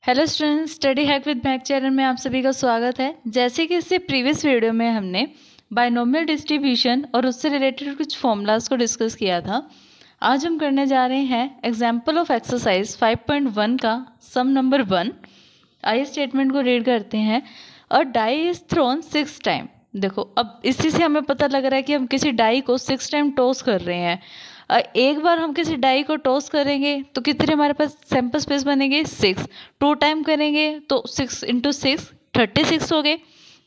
Hello students, study hack with Mac channel में आप सभी का स्वागत है। जैसे कि इससे प्रीवियस वीडियो में हमने बाइनोमियल डिस्ट्रीब्यूशन और उससे रिलेटेड कुछ फॉर्मूलाज को डिस्कस किया था। आज हम करने जा रहे हैं एग्जाम्पल ऑफ एक्सरसाइज 5.1 का सम नंबर 1। आइए स्टेटमेंट को रीड करते हैं। अ डाई इज थ्रोन 6 टाइम। देखो, अब इसी से हमें पता लग रहा है कि हम किसी डाई को 6 टाइम टॉस कर रहे हैं। एक बार हम किसी डाई को टॉस करेंगे तो कितने हमारे पास सैंपल स्पेस बनेंगे 6। 2 टाइम करेंगे तो 6 × 6 36 हो गए।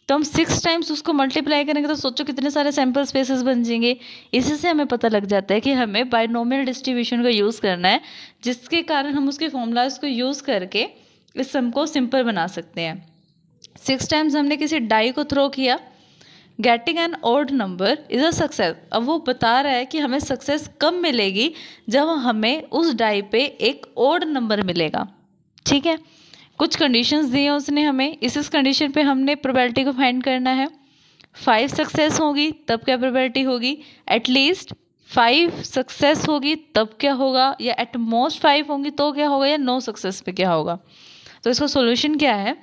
तो हम 6 टाइम्स उसको मल्टीप्लाई करेंगे तो सोचो कितने सारे सैंपल स्पेसेस बन जाएंगे। इसी से हमें पता लग जाता है कि हमें बाइनोमियल डिस्ट्रीब्यूशन का यूज़ करना है, जिसके कारण हम उसके फॉर्मूलाज को यूज़ करके इस सम को सिंपल बना सकते हैं। 6 टाइम्स हमने किसी डाई को थ्रो किया। Getting an odd number is a success. अब वो बता रहा है कि हमें सक्सेस कब मिलेगी, जब हमें उस डाई पे एक ऑड नंबर मिलेगा। ठीक है, कुछ कंडीशंस दी हैं उसने हमें। इस कंडीशन पे हमने प्रोबेबिलिटी को फाइंड करना है। 5 सक्सेस होगी तब क्या प्रोबेबिलिटी होगी, एटलीस्ट 5 सक्सेस होगी तब क्या होगा, या एट मोस्ट 5 होंगी तो क्या होगा, या नो सक्सेस पे क्या होगा। तो इसका सोल्यूशन क्या है।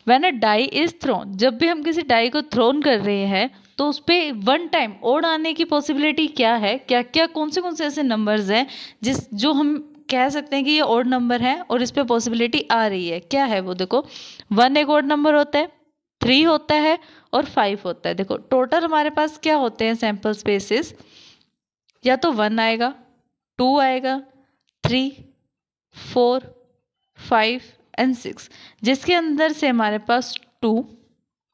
When a die is thrown, जब भी हम किसी डाई को थ्रोन कर रहे हैं तो उस पर 1 टाइम ओड आने की पॉसिबिलिटी क्या है, क्या क्या कौन से ऐसे नंबर्स हैं जो हम कह सकते हैं कि ये ओड नंबर है और इस पर पॉसिबिलिटी आ रही है। क्या है वो, देखो 1 एक ओड नंबर होता है, 3 होता है और 5 होता है। देखो टोटल हमारे पास क्या होते हैं सैम्पल स्पेसिस, या तो 1 आएगा, 2 आएगा, 3, 4, 5 एंड 6, जिसके अंदर से हमारे पास 2,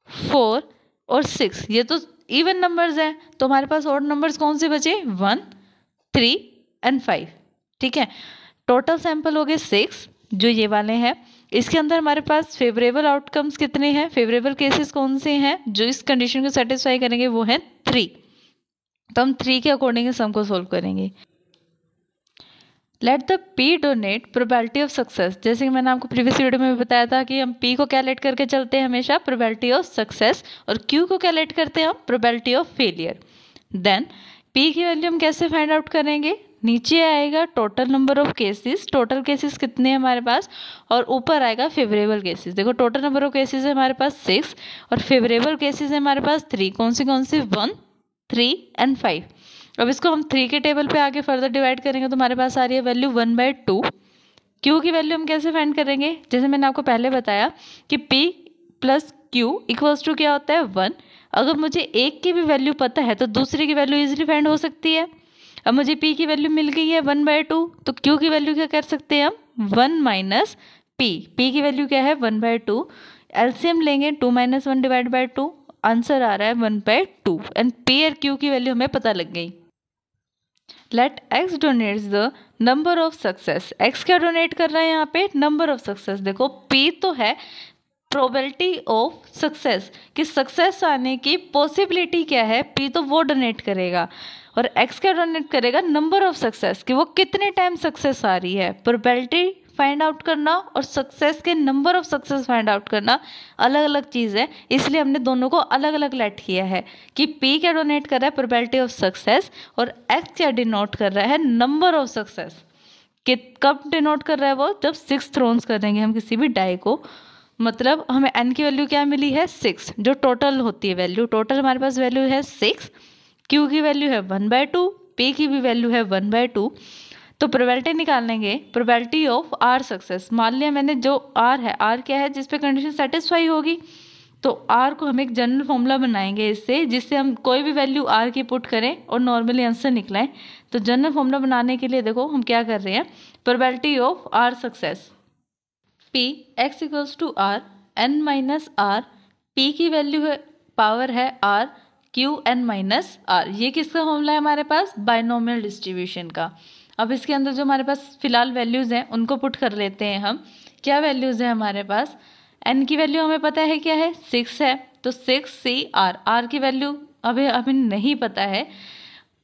4 और 6 ये तो इवन नंबर्स हैं। तो हमारे पास ऑड नंबर्स कौन से बचे, 1, 3 एंड 5। ठीक है, टोटल सैंपल हो गए 6 जो ये वाले हैं। इसके अंदर हमारे पास फेवरेबल आउटकम्स कितने हैं, फेवरेबल केसेस कौन से हैं जो इस कंडीशन को सेटिस्फाई करेंगे, वो हैं 3। तो हम 3 के अकॉर्डिंग सम को सोल्व करेंगे। Let the P donate probability of success. जैसे कि मैंने आपको प्रीवियस वीडियो में भी बताया था कि हम पी को क्या लेट करके चलते हैं हमेशा, प्रोबेबिलिटी ऑफ सक्सेस, और क्यू को क्या लेट करते हैं हम, probability of failure. Then P की वैल्यू हम कैसे फाइंड आउट करेंगे, नीचे आएगा total number of cases, total cases कितने हैं हमारे पास, और ऊपर आएगा फेवरेबल केसेस। देखो टोटल नंबर ऑफ केसेस है हमारे पास 6 और फेवरेबल केसेस है हमारे पास 3। कौन से 1, 3 एंड 5। अब इसको हम 3 के टेबल पे आगे फर्दर डिवाइड करेंगे तो हमारे पास आ रही है वैल्यू 1/2। क्यू की वैल्यू हम कैसे फाइंड करेंगे, जैसे मैंने आपको पहले बताया कि P + Q = क्या होता है, 1। अगर मुझे एक की भी वैल्यू पता है तो दूसरे की वैल्यू इजीली फाइंड हो सकती है। अब मुझे P की वैल्यू मिल गई है 1/2, तो Q की वैल्यू क्या कर सकते हैं हम, 1 - P। P की वैल्यू क्या है, 1/2। एलसीएम लेंगे, 2 - 1 / 2, आंसर आ रहा है 1/2। एंड P और Q की वैल्यू हमें पता लग गई। Let X denotes the number of success. X क्या डोनेट कर रहा है यहाँ पे, नंबर ऑफ सक्सेस। देखो पी तो है प्रोबेबिलिटी ऑफ सक्सेस, कि सक्सेस आने की पॉसिबिलिटी क्या है, पी तो वो डोनेट करेगा। और एक्स क्या डोनेट करेगा, नंबर ऑफ सक्सेस, कि वो कितने टाइम सक्सेस आ रही है। प्रोबेबिलिटी फाइंड आउट करना और सक्सेस के number of success find out करना अलग अलग चीज़ है, इसलिए हमने दोनों को अलग अलग लेट किया है कि P क्या डोनेट कर रहा है, प्रोबेबिलिटी ऑफ सक्सेस, और X क्या डिनोट कर रहा है, नंबर ऑफ सक्सेस। कि कब डिनोट कर रहा है वो, जब 6 थ्रोन्स करेंगे हम किसी भी डाई को। मतलब हमें N की वैल्यू क्या मिली है, 6, जो टोटल होती है वैल्यू। टोटल हमारे पास वैल्यू है 6, Q की वैल्यू है 1/2, P की भी वैल्यू है 1/2। तो प्रोबेबिलिटी निकालेंगे, प्रोबेबिलिटी ऑफ R सक्सेस। मान लिया मैंने जो R है, R क्या है जिस पे कंडीशन सेटिस्फाई होगी, तो R को हम एक जनरल फॉर्मूला बनाएंगे इससे, जिससे हम कोई भी वैल्यू R की पुट करें और नॉर्मली आंसर निकलाएं। तो जनरल फॉर्मूला बनाने के लिए देखो हम क्या कर रहे हैं, probability of R success P x = R n - R। P की वैल्यू है, पावर है R, Q n - R। ये किसका फॉर्मूला है हमारे पास, बाइनोमियल डिस्ट्रीब्यूशन का। अब इसके अंदर जो हमारे पास फिलहाल वैल्यूज़ हैं उनको पुट कर लेते हैं हम। क्या वैल्यूज़ हैं हमारे पास, n की वैल्यू हमें पता है क्या है, 6 है, तो 6CR। R की वैल्यू अभी हमें नहीं पता है।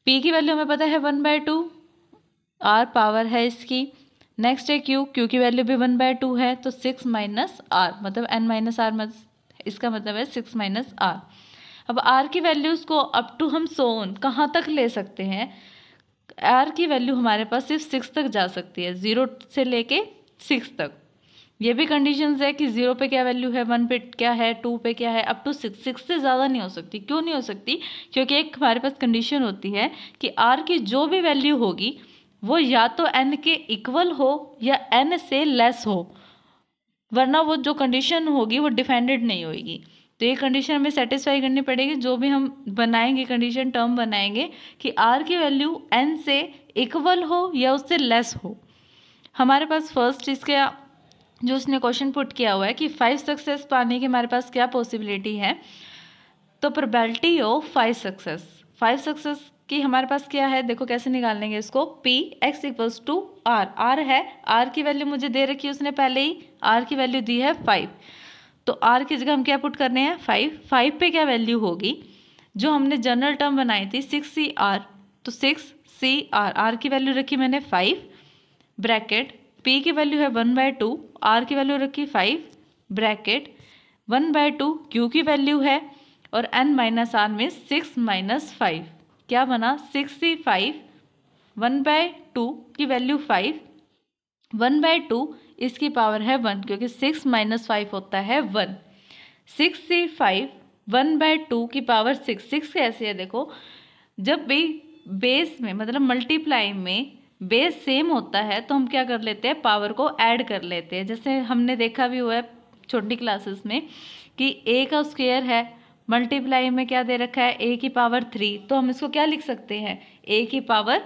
P की वैल्यू हमें पता है 1/2, R पावर है इसकी। नेक्स्ट है Q की वैल्यू भी 1/2 है, तो 6 - R, मतलब n - R, इसका मतलब है 6 - R। अब R की वैल्यूज़ को अप टू हम सोन कहाँ तक ले सकते हैं, R की वैल्यू हमारे पास सिर्फ 6 तक जा सकती है, 0 से लेके 6 तक। ये भी कंडीशंस है कि 0 पे क्या वैल्यू है, 1 पे क्या है, 2 पे क्या है, अप टू 6 से ज़्यादा नहीं हो सकती। क्यों नहीं हो सकती? क्योंकि एक हमारे पास कंडीशन होती है कि r की जो भी वैल्यू होगी वो या तो n के इक्वल हो या n से लेस हो, वरना वो जो कंडीशन होगी वो डिफेंडेड नहीं होगी। तो ये कंडीशन हमें सेटिस्फाई करनी पड़ेगी। जो भी हम बनाएंगे कंडीशन टर्म बनाएंगे कि r की वैल्यू n से इक्वल हो या उससे लेस हो। हमारे पास फर्स्ट इसके जो उसने क्वेश्चन पुट किया हुआ है कि 5 सक्सेस पाने की हमारे पास क्या पॉसिबिलिटी है, तो प्रोबेबिलिटी ऑफ 5 सक्सेस की हमारे पास क्या है, देखो कैसे निकालेंगे इसको। p x equals to r, r है, r की वैल्यू मुझे दे रखी है उसने पहले ही, r की वैल्यू दी है 5, तो r की जगह हम क्या पुट करने हैं 5 पे क्या वैल्यू होगी, जो हमने जनरल टर्म बनाई थी 6cr, तो 6cr, r की वैल्यू रखी मैंने 5, ब्रैकेट p की वैल्यू है 1/2, r की वैल्यू रखी 5, ब्रैकेट 1/2 q की वैल्यू है, और n माइनस r में 6 माइनस 5, क्या बना 65, 1/2 की वैल्यू 5, 1/2 इसकी पावर है 1, क्योंकि 6 माइनस 5 होता है 1, 65 1/2 की पावर 6 कैसे है, देखो जब भी बेस में मतलब मल्टीप्लाई में बेस सेम होता है तो हम क्या कर लेते हैं, पावर को ऐड कर लेते हैं। जैसे हमने देखा भी हुआ है छोटी क्लासेस में कि a का स्क्वायर है, मल्टीप्लाई में क्या दे रखा है a की पावर 3, तो हम इसको क्या लिख सकते हैं, a की पावर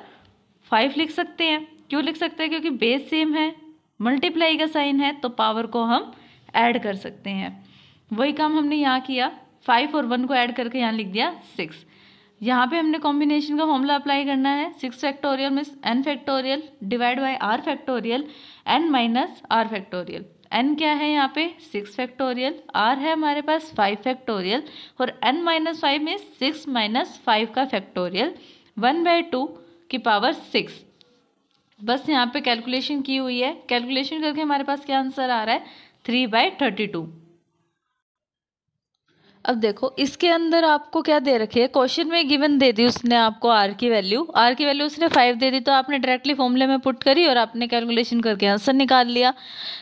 5 लिख सकते हैं। क्यों लिख सकते हैं? क्योंकि बेस सेम है, मल्टीप्लाई का साइन है, तो पावर को हम ऐड कर सकते हैं। वही काम हमने यहाँ किया, 5 और 1 को ऐड करके यहाँ लिख दिया 6। यहाँ पे हमने कॉम्बिनेशन का फॉर्मूला अप्लाई करना है, 6 फैक्टोरियल में n factorial divide by r factorial n minus r factorial. n क्या है यहाँ पे 6 फैक्टोरियल, r है हमारे पास 5 फैक्टोरियल, और n माइनस 5 में 6 माइनस 5 का फैक्टोरियल 1/2 की पावर 6। बस यहाँ पे कैलकुलेशन की हुई है, कैलकुलेशन करके हमारे पास क्या आंसर आ रहा है 3/32। अब देखो इसके अंदर आपको क्या दे रखी है, क्वेश्चन में गिवन दे दी उसने आपको r की वैल्यू उसने 5 दे दी, तो आपने डायरेक्टली फॉर्मूले में पुट करी और आपने कैलकुलेशन करके आंसर निकाल लिया।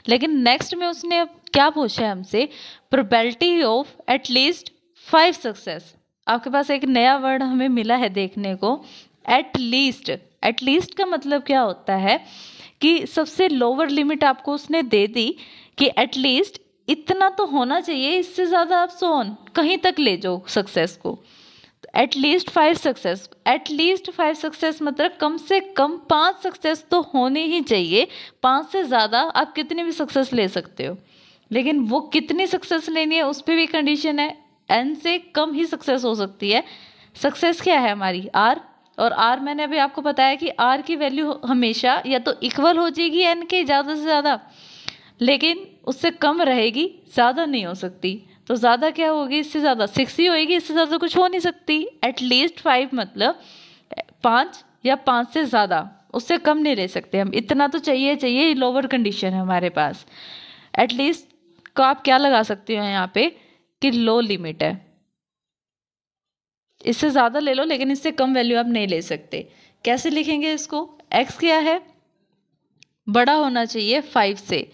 लेकिन नेक्स्ट में उसने क्या पूछा है हमसे, प्रोबेबिलिटी ऑफ एटलीस्ट 5 सक्सेस। आपके पास एक नया वर्ड हमें मिला है देखने को, एटलीस्ट। एटलीस्ट का मतलब क्या होता है कि सबसे लोअर लिमिट आपको उसने दे दी कि एटलीस्ट इतना तो होना चाहिए, इससे ज़्यादा आप सोन कहीं तक ले जाओ सक्सेस को। एटलीस्ट 5 सक्सेस, एटलीस्ट 5 सक्सेस मतलब कम से कम 5 सक्सेस तो होनी ही चाहिए। 5 से ज़्यादा आप कितनी भी सक्सेस ले सकते हो, लेकिन वो कितनी सक्सेस लेनी है उस पर भी कंडीशन है, n से कम ही सक्सेस हो सकती है। सक्सेस क्या है हमारी r, और r मैंने अभी आपको बताया कि r की वैल्यू हमेशा या तो इक्वल हो जाएगी n के ज़्यादा से ज़्यादा, लेकिन उससे कम रहेगी, ज़्यादा नहीं हो सकती। तो ज़्यादा क्या होगी, इससे ज़्यादा 6 ही होएगी, इससे ज़्यादा कुछ हो नहीं सकती। एटलीस्ट 5 मतलब 5 या 5 से ज़्यादा, उससे कम नहीं ले सकते हम, इतना तो चाहिए, लोअर कंडीशन है हमारे पास। एटलीस्ट को आप क्या लगा सकते हो यहाँ पे कि लो लिमिट है, इससे ज़्यादा ले लो लेकिन इससे कम वैल्यू आप नहीं ले सकते। कैसे लिखेंगे इसको, x क्या है, बड़ा होना चाहिए 5 से,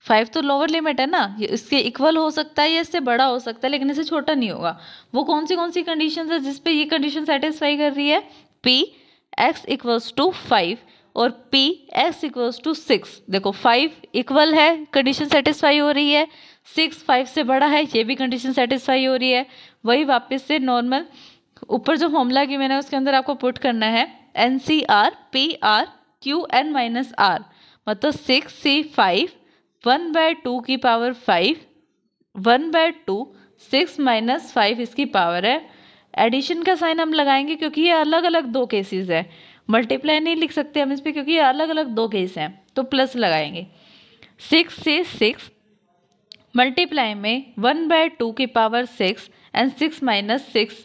5 तो लोअर लिमिट है ना, ये इसके इक्वल हो सकता है या इससे बड़ा हो सकता है, लेकिन इससे छोटा नहीं होगा। वो कौन सी कंडीशन है जिस पे ये कंडीशन सेटिस्फाई कर रही है, p x इक्वल्स टू 5 और p x इक्वल्स टू 6। देखो 5 इक्वल है, कंडीशन सेटिस्फाई हो रही है, 6 5 से बड़ा है, ये भी कंडीशन सेटिस्फाई हो रही है। वही वापस से नॉर्मल ऊपर जो फॉर्मूला की मैंने उसके अंदर आपको पुट करना है, NCR PR QN minus R, मतलब 6C5 1/2 की पावर 5, 1/2 6 माइनस 5 इसकी पावर है। एडिशन का साइन हम लगाएंगे क्योंकि ये अलग अलग दो केसेस है, मल्टीप्लाई नहीं लिख सकते हम इस पर क्योंकि ये अलग अलग दो केस हैं, तो प्लस लगाएंगे। 6 से 6 मल्टीप्लाई में 1/2 की पावर 6 एंड 6 माइनस 6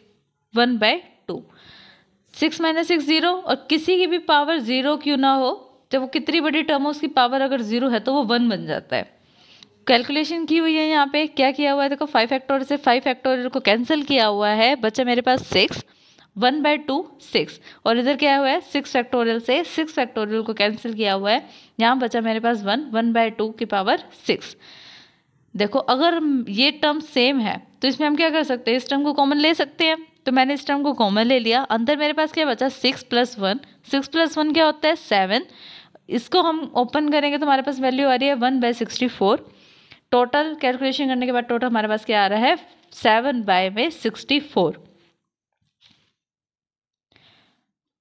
1/2, 6 माइनस 6 0, और किसी की भी पावर 0 क्यों ना हो, जब वो कितनी बड़ी टर्म हो उसकी पावर अगर 0 है तो वो 1 बन जाता है। कैलकुलेशन की हुई है यहाँ पे, क्या किया हुआ है देखो, 5 फैक्टोरियल से 5 फैक्टोरियल को कैंसिल किया हुआ है, बचा मेरे पास 6, 1/2 6, और इधर क्या हुआ है 6 फैक्टोरियल से 6 फैक्टोरियल को कैंसिल किया हुआ है, यहाँ बचा मेरे पास 1/2 की पावर 6। देखो अगर ये टर्म सेम है तो इसमें हम क्या कर सकते हैं, इस टर्म को कॉमन ले सकते हैं, तो मैंने इस टर्म को कॉमन ले लिया। अंदर मेरे पास क्या बचा 6 + 1, 6 + 1 क्या होता है 7, इसको हम ओपन करेंगे तो हमारे पास वैल्यू आ रही है 1/64। टोटल कैलकुलेशन करने के बाद टोटल हमारे पास क्या आ रहा है 7/64।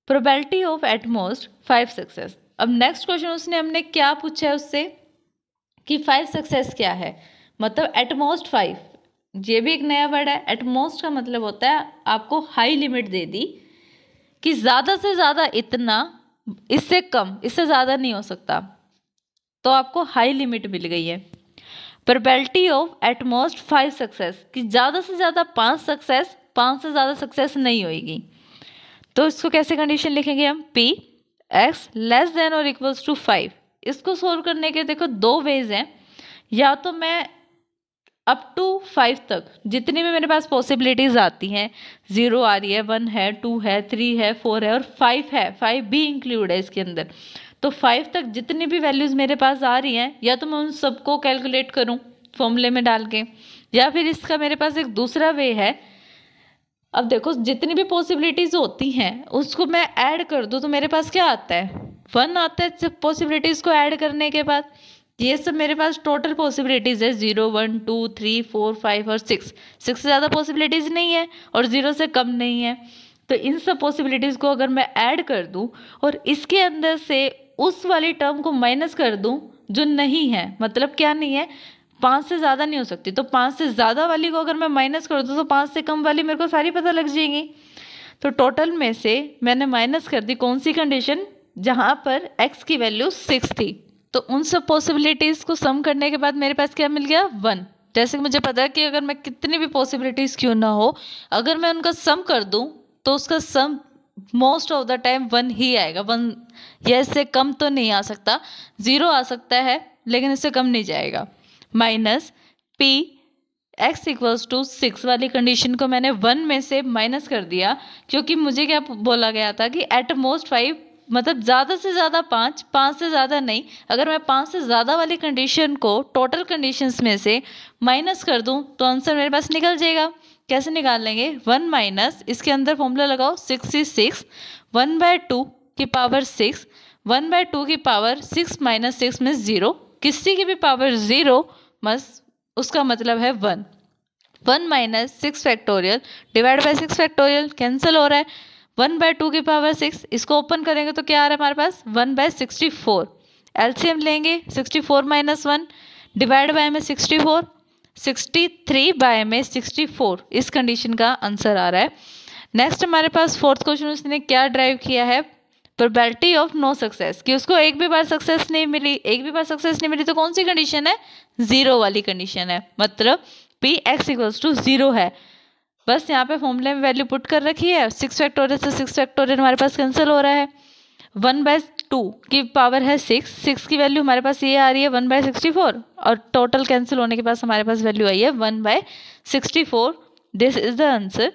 Probability of at most 5 success. अब नेक्स्ट क्वेश्चन उसने हमने क्या पूछा है उससे कि 5 सक्सेस क्या है, मतलब एटमोस्ट 5, ये भी एक नया वर्ड है। एटमोस्ट का मतलब होता है आपको हाई लिमिट दे दी कि ज़्यादा से ज़्यादा इतना, इससे कम, इससे ज़्यादा नहीं हो सकता, तो आपको हाई लिमिट मिल गई है। प्रोबेबिलिटी ऑफ एटमोस्ट 5 सक्सेस कि ज़्यादा से ज़्यादा 5 सक्सेस, 5 से ज़्यादा सक्सेस नहीं होएगी। तो इसको कैसे कंडीशन लिखेंगे हम, P x < or = 5। इसको सोल्व करने के देखो 2 वेज हैं, या तो मैं अप टू 5 तक जितनी भी मेरे पास पॉसिबिलिटीज आती हैं, 0 आ रही है, 1 है, 2 है, 3 है, 4 है और 5 है, 5 भी इंक्लूड है इसके अंदर, तो 5 तक जितनी भी वैल्यूज़ मेरे पास आ रही हैं, या तो मैं उन सबको कैलकुलेट करूं फॉर्मूले में डाल के, या फिर इसका मेरे पास एक दूसरा वे है। अब देखो जितनी भी पॉसिबिलिटीज़ होती हैं उसको मैं ऐड कर दूं तो मेरे पास क्या आता है 1 आता है पॉसिबिलिटीज़ को ऐड करने के बाद। ये सब मेरे पास टोटल पॉसिबिलिटीज़ है 0 1 2 3 4 5 और 6 से ज़्यादा पॉसिबिलिटीज़ नहीं है और 0 से कम नहीं है। तो इन सब पॉसिबिलिटीज़ को अगर मैं ऐड कर दूं और इसके अंदर से उस वाली टर्म को माइनस कर दूं जो नहीं है, मतलब क्या नहीं है 5 से ज़्यादा नहीं हो सकती, तो 5 से ज़्यादा वाली को अगर मैं माइनस कर दूं तो 5 से कम वाली मेरे को सारी पता लग जाएगी। तो टोटल में से मैंने माइनस कर दी कौन सी कंडीशन, जहाँ पर x की वैल्यू 6 थी। तो उन सब पॉसिबिलिटीज़ को सम करने के बाद मेरे पास क्या मिल गया 1। जैसे कि मुझे पता है कि अगर मैं कितनी भी पॉसिबिलिटीज़ क्यों ना हो, अगर मैं उनका सम कर दूं तो उसका sum most of the time 1 ही आएगा, 1 या इससे कम तो नहीं आ सकता, 0 आ सकता है लेकिन इससे कम नहीं जाएगा। माइनस P x = 6 वाली कंडीशन को मैंने 1 में से माइनस कर दिया, क्योंकि मुझे क्या बोला गया था कि एट मोस्ट 5, मतलब ज़्यादा से ज़्यादा 5, 5 से ज़्यादा नहीं। अगर मैं 5 से ज़्यादा वाली कंडीशन को टोटल कंडीशंस में से माइनस कर दूं तो आंसर मेरे पास निकल जाएगा। कैसे निकाल लेंगे, 1 माइनस, इसके अंदर फॉर्मूला लगाओ 66, 1/2 की पावर 6, 1/2 की पावर 6 माइनस 6 में 0, किसी की भी पावर 0 बस उसका मतलब है 1। 1 minus 6 factorial divide by 6 factorial cancel हो रहा है, 1/2 की पावर 6, इसको ओपन करेंगे तो क्या आ रहा है हमारे पास 1/64। एलसीएम लेंगे 64 माइनस 1 डिवाइड बाय में 64, 63 बाय में 64, इस कंडीशन का आंसर आ रहा है। नेक्स्ट हमारे पास फोर्थ क्वेश्चन उसने क्या ड्राइव किया है, प्रोबेबिलिटी ऑफ नो सक्सेस, कि उसको एक भी बार सक्सेस नहीं मिली, एक भी बार सक्सेस नहीं मिली तो कौन सी कंडीशन है, 0 वाली कंडीशन है, मतलब P x = 0 है। बस यहाँ पे फॉर्मूले में वैल्यू पुट कर रखी है, 6 फैक्टोरियल से 6 फैक्टोरियल हमारे पास कैंसिल हो रहा है, 1/2 की पावर है 6, 6 की वैल्यू हमारे पास ये आ रही है 1/64 और टोटल कैंसिल होने के पास हमारे पास वैल्यू आई है 1/64। This is the answer.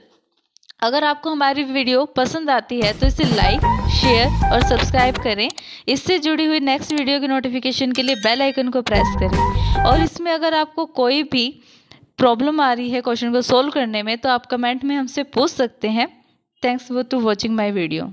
अगर आपको हमारी वीडियो पसंद आती है तो इसे लाइक, शेयर और सब्सक्राइब करें। इससे जुड़ी हुई नेक्स्ट वीडियो की नोटिफिकेशन के लिए बेल आइकन को प्रेस करें। और इसमें अगर आपको कोई भी प्रॉब्लम आ रही है क्वेश्चन को सोल्व करने में तो आप कमेंट में हमसे पूछ सकते हैं। Thanks for watching my video.